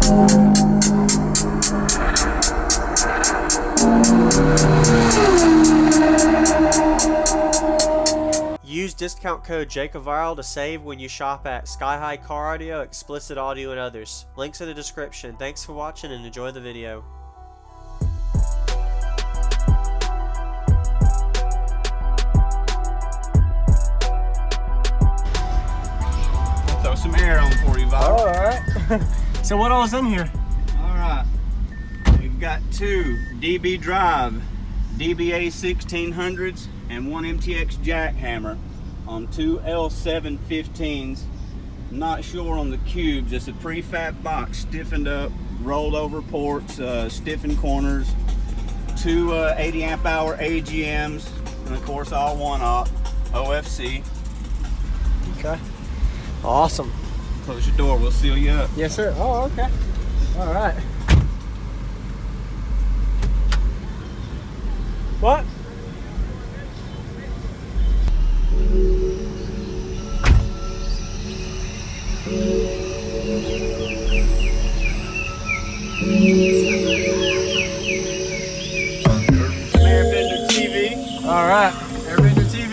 Use discount code JACOVIRAL to save when you shop at Sky High Car Audio, Explicit Audio, and others. Links in the description. Thanks for watching and enjoy the video. I'll throw some air on for you, Viral. Alright. So what all's in here? Alright. We've got two DB Drive DBA 1600s and one MTX jackhammer on two L715s. Not sure on the cubes. It's a prefab box, stiffened up, rolled over ports, stiffened corners, two 80 amp hour AGMs, and of course all 1-aught OFC. Okay. Awesome. Close your door, we'll seal you up. Yes, sir. Oh, okay. All right. What? Airbender TV. All right. Airbender TV.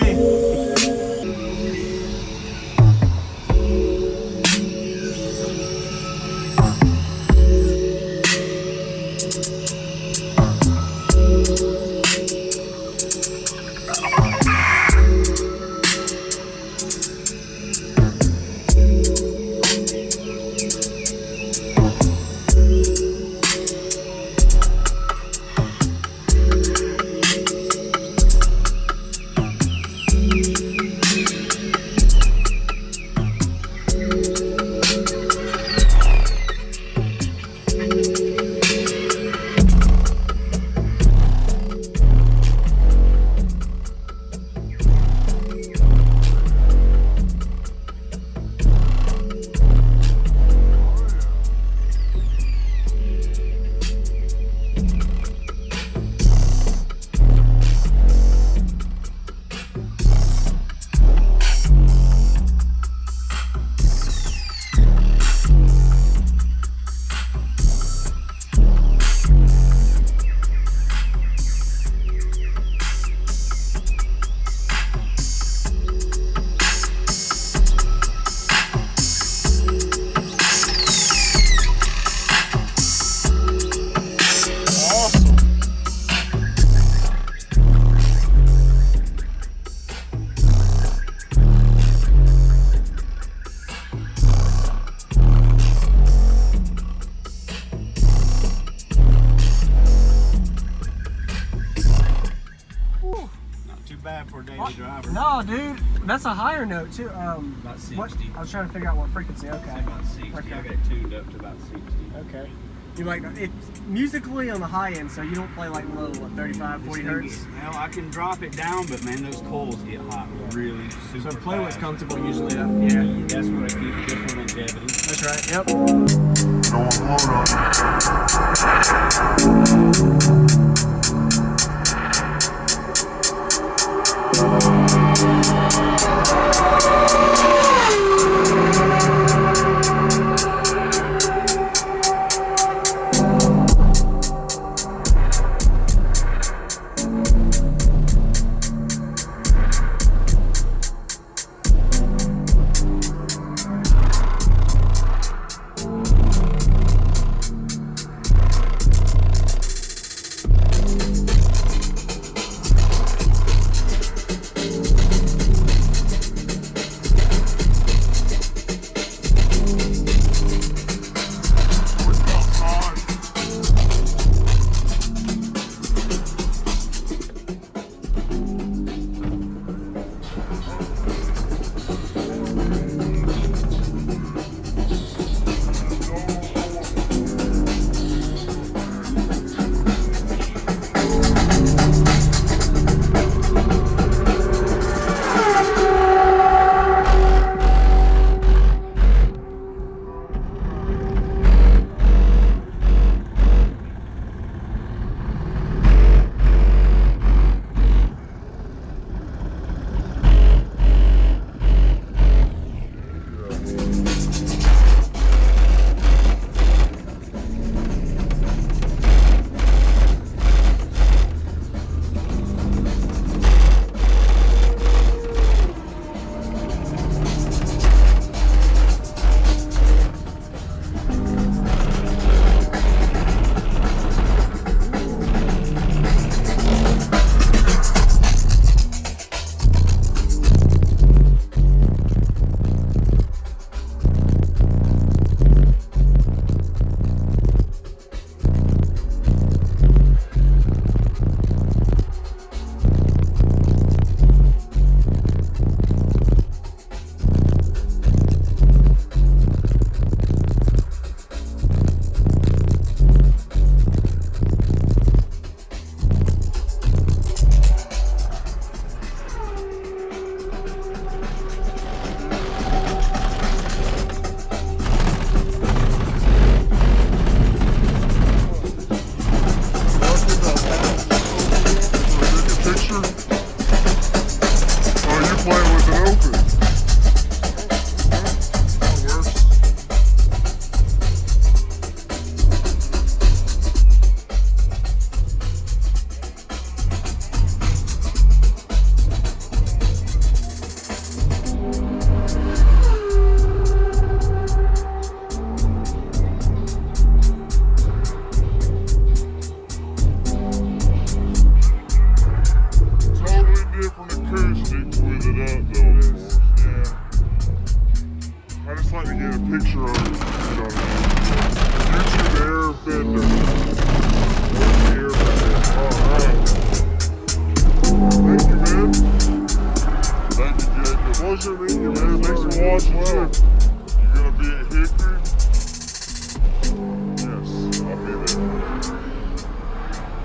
Bad for a daily driver. No, dude, that's a higher note too. About 60. What? I was trying to figure out what frequency. Okay. Say about 60. Okay. I got it tuned up to about 60. Okay. You like it's musically on the high end, so you don't play like low, what, 35, 40 hertz? Well, I can drop it down, but man, those coils get hot really super So play what's fast. comfortable usually. Yeah, that's what I keep good for longevity. That's right. Yep.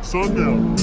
sundown.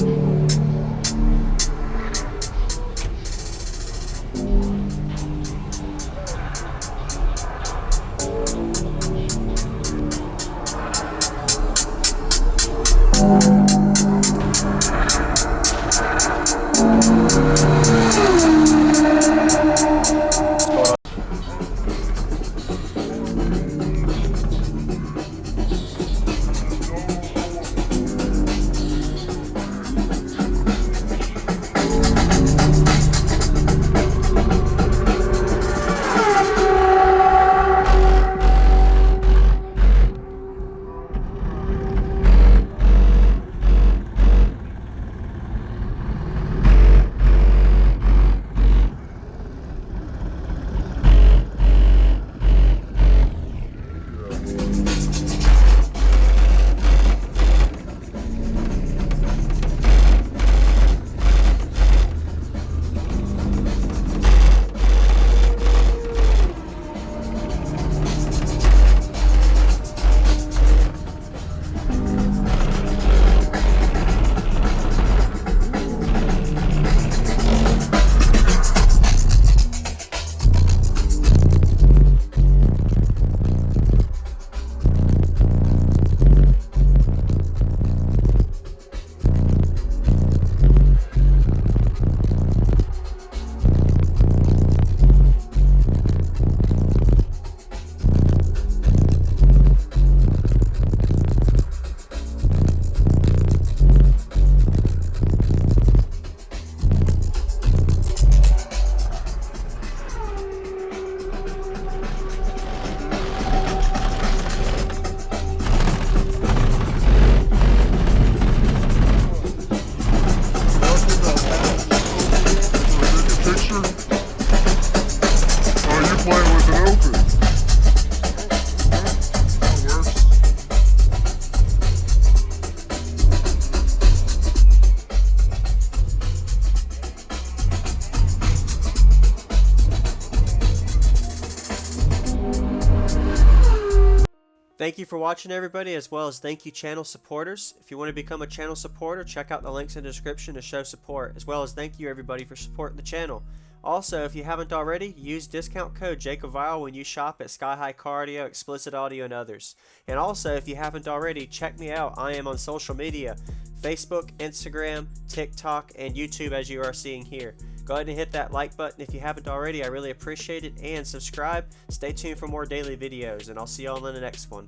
Thank you for watching, everybody, as well as thank you channel supporters. If you want to become a channel supporter, check out the links in the description to show support, as well as thank you everybody for supporting the channel. Also, if you haven't already, use discount code JACOBVIRAL when you shop at Sky High Car Audio, Explicit Audio, and others. And also, if you haven't already, check me out. I am on social media, Facebook, Instagram, TikTok, and YouTube, as you are seeing here. Go ahead and hit that like button if you haven't already. I really appreciate it. And subscribe. Stay tuned for more daily videos, and I'll see y'all in the next one.